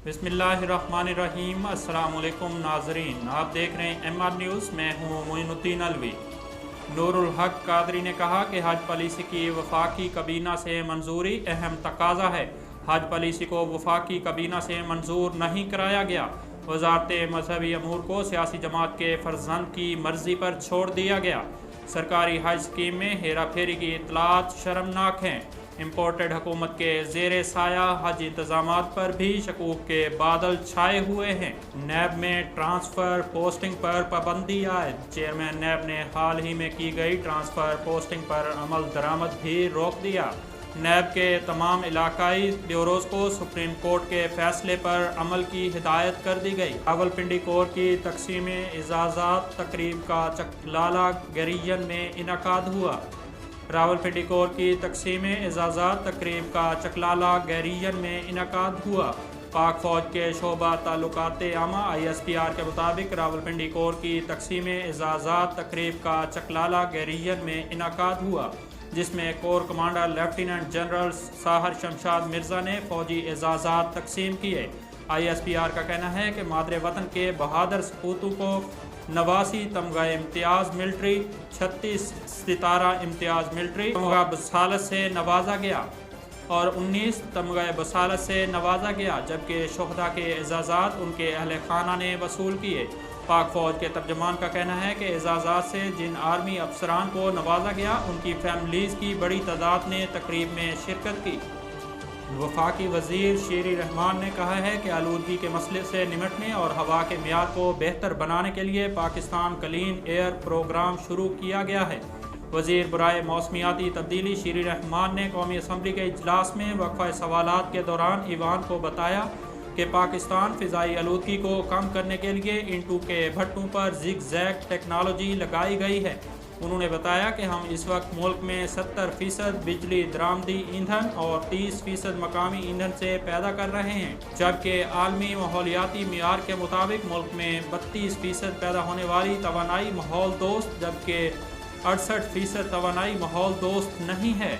बिस्मिल्लाहिर्रहमानिर्रहीम। अस्सलाम वालेकुम नाजरीन, आप देख रहे हैं MR न्यूज़। मैं हूँ मोइनुद्दीन अलवी। नूरुल हक कादरी ने कहा कि हज पॉलिसी की वफाकी काबीना से मंजूरी अहम तकाजा है। हज पॉलिसी को वफाकी काबीना से मंजूर नहीं कराया गया। वजारत मजहबी अमूर को सियासी जमात के फर्जंद की मर्जी पर छोड़ दिया गया। सरकारी हज स्कीम में हेरा फेरी की इतलात शर्मनाक हैं। इम्पोर्टेड हुकूमत के ज़ेरे साया हज इंतजामात पर भी शकूक के बादल छाए हुए हैं। नैब में ट्रांसफ़र पोस्टिंग पर पाबंदी आयद। चेयरमैन नैब ने हाल ही में की गई ट्रांसफ़र पोस्टिंग पर अमल दरामद भी रोक दिया। नैब के तमाम इलाकाई ब्यूरोज को सुप्रीम कोर्ट के फैसले पर अमल की हिदायत कर दी गई। रावलपिंडी कोर की तकसीम इजाज़ात तकरीब का चकलाला गरीजन में इनकाद हुआ। रावलपिंडी कोर की तकसीम इजाज़ात तकरीब का चकलाला गैरियन में इनकाद हुआ। पाक फ़ौज के शोबा ताल्लुकात आमा ISPR के मुताबिक रावलपिंडी कोर की तकसीम इजाज़ात तकरीब का चकलाला गैरियन में इनकाद हुआ, जिसमें core commander lieutenant general Sahir Shamshad Mirza ने फ़ौजी एजाज़ात तकसीम किए। ISPR का कहना है कि मादरे वतन के बहादुर सपूतों को 89 तमगा इम्तियाज़ मिलिट्री, 36 सितारा इम्तियाज़ मिलिट्री तमगा बसालत से नवाजा गया और 19 तमगा बसालत से नवाजा गया, जबकि शुहदा के एजाज़ात उनके अहल खाना ने वसूल किए। पाक फ़ौज के तर्जमान का कहना है कि एजाज़ात से जिन आर्मी अफसरान को नवाजा गया, उनकी फैमिलीज़ की बड़ी तादाद ने तकरीब में शिरकत की। वफाकी वज़ीर शीरी रहमान ने कहा है कि आलूदगी के मसले से निमटने और हवा के मियार को बेहतर बनाने के लिए पाकिस्तान क्लीन एयर प्रोग्राम शुरू किया गया है। वज़ीर बराए मौसमियाती तब्दीली शीरी रहमान ने कौमी असम्बली के इजलास में वक्फ़ा सवालात के दौरान ईवान को बताया कि पाकिस्तान फ़िज़ाई आलूदगी को कम करने के लिए इंटू के भट्टों पर ज़िग-ज़ैग टेक्नोलॉजी लगाई गई है। उन्होंने बताया कि हम इस वक्त मुल्क में 70% बिजली दरामदी ईंधन और 30% मकामी ईंधन से पैदा कर रहे हैं, जबकि आलमी माहौलियाती मियार के मुताबिक मुल्क में 32% पैदा होने वाली तवानाई माहौल दोस्त, जबकि 68% तवानाई माहौल दोस्त नहीं है।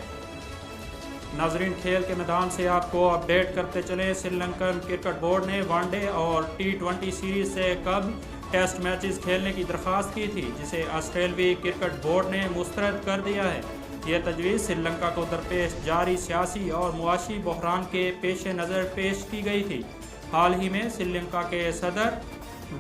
नाजरीन, खेल के मैदान से आपको अपडेट करते चले। श्रीलंकन क्रिकेट बोर्ड ने वनडे और T20 सीरीज से कब टेस्ट मैचेस खेलने की दरख्वास्त की थी, जिसे ऑस्ट्रेलवी क्रिकेट बोर्ड ने मुस्तरद कर दिया है। यह तजवीज़ श्रीलंका को दरपेश जारी सियासी और मुआशी बहरान के पेश नज़र पेश की गई थी। हाल ही में श्रीलंका के सदर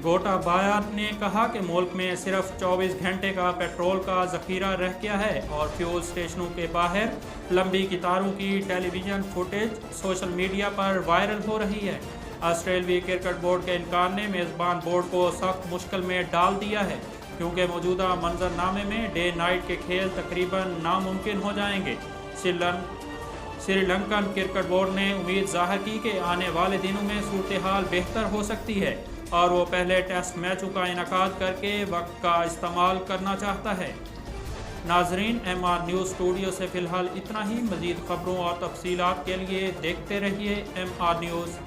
गोटाबाया ने कहा कि मुल्क में सिर्फ 24 घंटे का पेट्रोल का ज़ख़ीरा रह गया है और फ्यूल स्टेशनों के बाहर लंबी कतारों की टेलीविज़न फुटेज सोशल मीडिया पर वायरल हो रही है। ऑस्ट्रेलवी क्रिकेट बोर्ड के इनकार ने मेज़बान बोर्ड को सख्त मुश्किल में डाल दिया है, क्योंकि मौजूदा मंजरनामे में डे नाइट के खेल तकरीबन नामुमकिन हो जाएंगे। श्रीलंकन क्रिकेट बोर्ड ने उम्मीद ज़ाहिर की कि आने वाले दिनों में सूरत हाल बेहतर हो सकती है और वो पहले टेस्ट मैचों का इनेकाद करके वक्त का इस्तेमाल करना चाहता है। नाजरीन, MR न्यूज़ स्टूडियो से फ़िलहाल इतना ही। मज़ीद ख़बरों और तफसीलात के लिए देखते रहिए MR न्यूज़।